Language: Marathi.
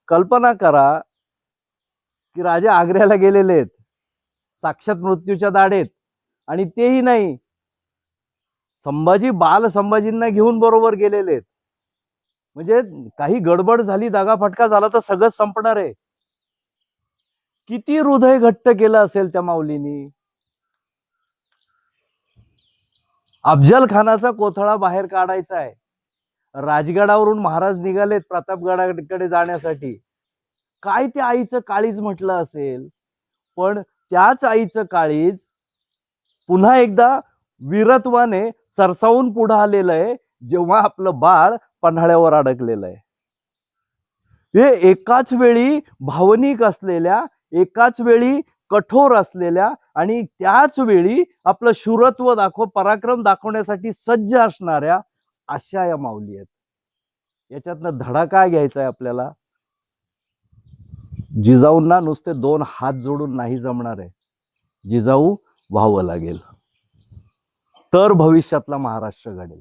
कल्पना करा की राजे आग्र्याला गेलेले आहेत, साक्षात मृत्यूच्या दाढेत, आणि तेही नाही, संभाजी बाल संभाजींना घेऊन बरोबर गेलेले आहेत. म्हणजे काही गडबड झाली, दगाफटका झाला तर सगळं संपणार आहे. किती हृदय घट्ट केलं असेल त्या माऊलींनी. अफजल खानाचा कोथळा बाहेर काढायचा आहे. राजगडावरून महाराज निघालेत प्रतापगडाकडे जाण्यासाठी. काय त्या आईचं काळीज म्हटलं असेल. पण त्याच आईचं काळीज पुन्हा एकदा वीरत्वाने सरसावून पुढे आलेलं आहे, जेव्हा आपलं बाळ पन्हाळ्यावर अडकलेलं आहे. हे एकाच वेळी भावनिक असलेल्या, एकाच वेळी कठोर असलेल्या, आणि त्याच वेळी आपलं शूरत्व पराक्रम दाखवण्यासाठी सज्ज असणाऱ्या अशा या माऊली आहेत. याच्यातनं धडा काय घ्यायचा आहे आपल्याला? जिजाऊंना नुसते 2 हात जोडून नाही जमणार आहे. जिजाऊ व्हावं लागेल, तर भविष्यातला महाराष्ट्र घडेल.